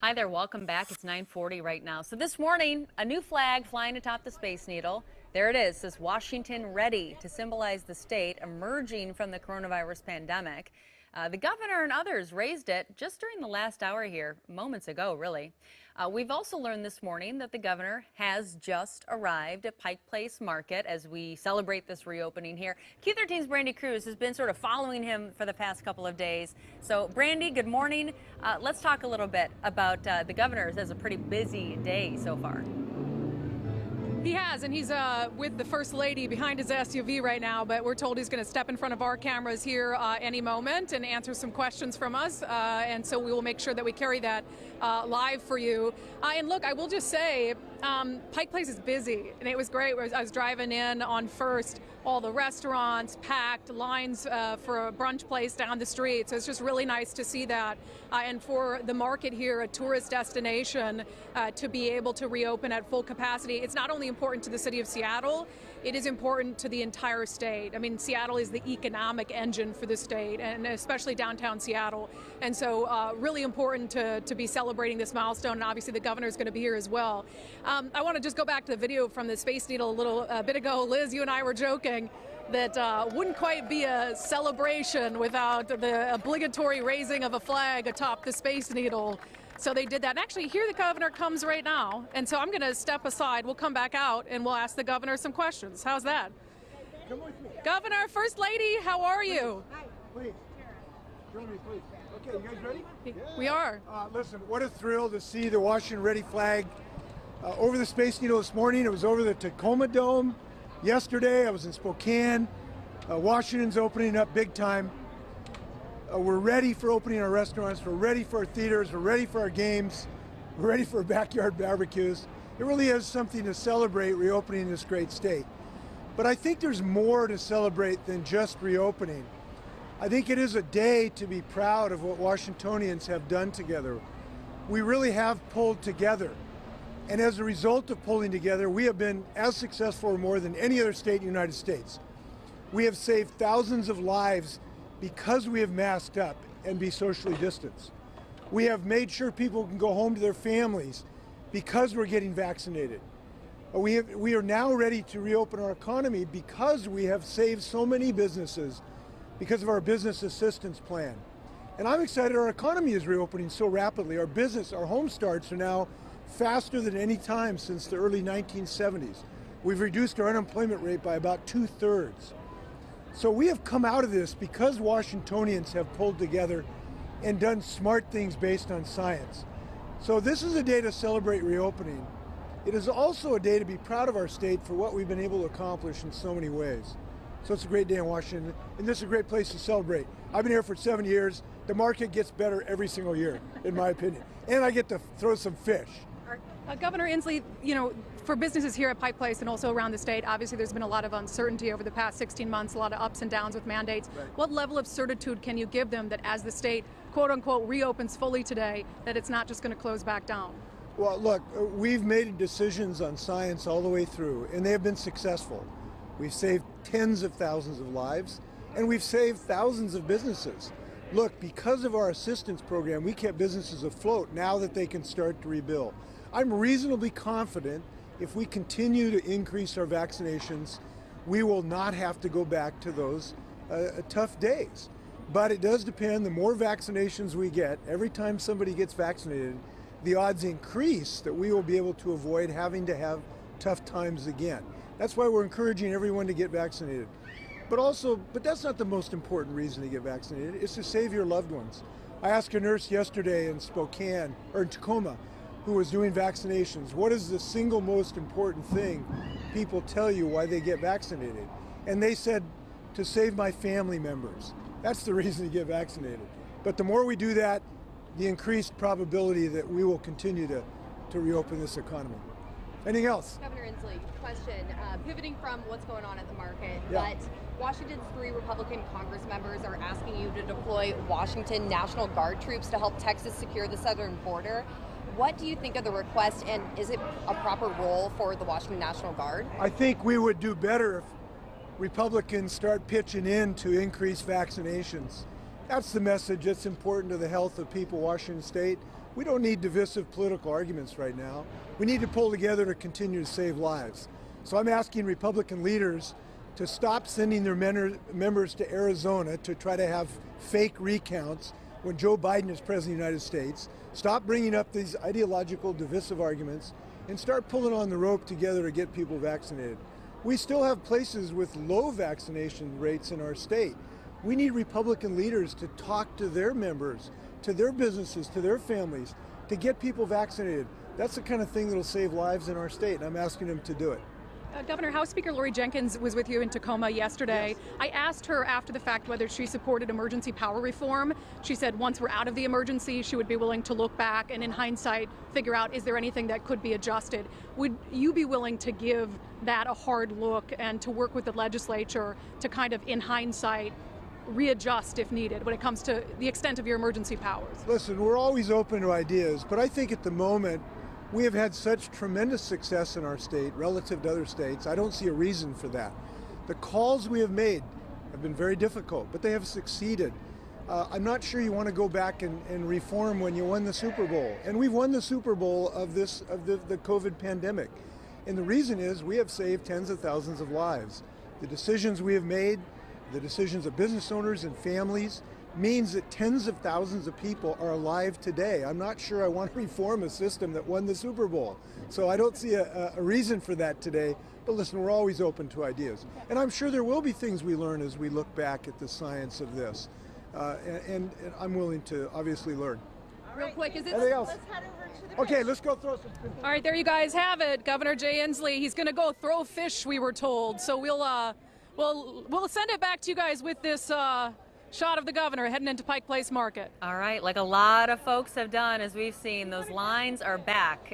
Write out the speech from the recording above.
Hi there, welcome back. It's 9:40 right now. So this morning, a new flag flying atop the Space Needle. There it is, says Washington ready to symbolize the state emerging from the coronavirus pandemic. The governor and others raised it just during the last hour here, moments ago, really. We've also learned this morning that the governor has just arrived at Pike Place Market as we celebrate this reopening here. Q13's Brandi Kruse has been sort of following him for the past couple of days. So, Brandi, good morning. Let's talk a little bit about the governor. It has a pretty busy day so far. He has, and he's with the First Lady behind his SUV right now, but we're told he's going to step in front of our cameras here any moment and answer some questions from us, and so we will make sure that we carry that live for you. And look, I will just say, Pike Place is busy, and it was great. I was driving in on First, all the restaurants packed, lines for a brunch place down the street, so it's just really nice to see that. And for the market here, a tourist destination, to be able to reopen at full capacity, it's not only important to the city of Seattle, it is important to the entire state. I mean, Seattle is the economic engine for the state, and especially downtown Seattle. And so really important to be celebrating this milestone, and obviously the governor is going to be here as well. I want to just go back to the video from the Space Needle a little bit ago. Liz, you and I were joking that wouldn't quite be a celebration without the obligatory raising of a flag atop the Space Needle. So they did that. And actually, here the governor comes right now. And so I'm going to step aside. We'll come back out and we'll ask the governor some questions. How's that? Come with me. Governor, First Lady, how are you? Hi. Please. Join me, please. Okay, you guys ready? We are. Listen, what a thrill to see the Washington Ready flag over the Space Needle this morning. It was over the Tacoma Dome yesterday. I was in Spokane. Washington's opening up big time. We're ready for opening our restaurants. We're ready for our theaters. We're ready for our games. We're ready for backyard barbecues. It really is something to celebrate reopening this great state. But I think there's more to celebrate than just reopening. I think it is a day to be proud of what Washingtonians have done together. We really have pulled together. And as a result of pulling together, we have been as successful or more than any other state in the United States. We have saved thousands of lives because we have masked up and be socially distanced. We have made sure people can go home to their families because we're getting vaccinated. We are now ready to reopen our economy because we have saved so many businesses because of our business assistance plan. And I'm excited our economy is reopening so rapidly. Our home starts are now faster than any time since the early 1970s. We've reduced our unemployment rate by about 2/3. So we have come out of this because Washingtonians have pulled together and done smart things based on science. So this is a day to celebrate reopening. It is also a day to be proud of our state for what we've been able to accomplish in so many ways. So it's a great day in Washington, and this is a great place to celebrate. I've been here for 7 years. The market gets better every single year, in my opinion. And I get to throw some fish. Governor Inslee, you know, for businesses here at Pike Place and also around the state, obviously there's been a lot of uncertainty over the past 16 months, a lot of ups and downs with mandates. Right. What level of certitude can you give them that as the state, quote unquote, reopens fully today, that it's not just going to close back down? Well, look, we've made decisions on science all the way through, and they have been successful. We've saved tens of thousands of lives, and we've saved thousands of businesses. Look, because of our assistance program, we kept businesses afloat now that they can start to rebuild. I'm reasonably confident if we continue to increase our vaccinations, we will not have to go back to those tough days. But it does depend. The more vaccinations we get, every time somebody gets vaccinated, the odds increase that we will be able to avoid having to have tough times again. That's why we're encouraging everyone to get vaccinated. But that's not the most important reason to get vaccinated. It's to save your loved ones. I asked a nurse yesterday in Spokane, or in Tacoma, who was doing vaccinations, what is the single most important thing people tell you why they get vaccinated? And they said, to save my family members. That's the reason to get vaccinated. But the more we do that, the increased probability that we will continue to reopen this economy. Anything else? Governor Inslee, question. Pivoting from what's going on at the market, Yeah. but Washington's 3 Republican Congress members are asking you to deploy Washington National Guard troops to help Texas secure the southern border. What do you think of the request, and is it a proper role for the Washington National Guard? I think we would do better if Republicans start pitching in to increase vaccinations. That's the message that's important to the health of people in Washington State. We don't need divisive political arguments right now. We need to pull together to continue to save lives. So I'm asking Republican leaders to stop sending their members to Arizona to try to have fake recounts when Joe Biden is president of the United States. Stop bringing up these ideological divisive arguments and start pulling on the rope together to get people vaccinated. We still have places with low vaccination rates in our state. We need Republican leaders to talk to their members, to their businesses, to their families, to get people vaccinated. That's the kind of thing that'll save lives in our state, and I'm asking them to do it. Governor, House Speaker Lori Jenkins was with you in Tacoma yesterday. Yes. I asked her after the fact whether she supported emergency power reform. She said once we're out of the emergency, she would be willing to look back and in hindsight figure out is there anything that could be adjusted. Would you be willing to give that a hard look and to work with the legislature to kind of in hindsight readjust if needed when it comes to the extent of your emergency powers? Listen, we're always open to ideas, but I think at the moment we have had such tremendous success in our state relative to other states. I don't see a reason for that. The calls we have made have been very difficult, but they have succeeded. I'm not sure you want to go back and reform when you won the Super Bowl. And we've won the Super Bowl of the COVID pandemic. And the reason is we have saved tens of thousands of lives. The decisions we have made, the decisions of business owners and families, means that tens of thousands of people are alive today. I'm not sure I want to reform a system that won the Super Bowl. So I don't see a reason for that today. But listen, we're always open to ideas. And I'm sure there will be things we learn as we look back at the science of this. And I'm willing to obviously learn. Real quick, is it? Anything else? Let's head over to the Okay, let's go throw some. All right, there you guys have it. Governor Jay Inslee, he's going to go throw fish, we were told. So we'll send it back to you guys with this shot of the governor heading into Pike Place Market. All right, like a lot of folks have done, as we've seen, those lines are back.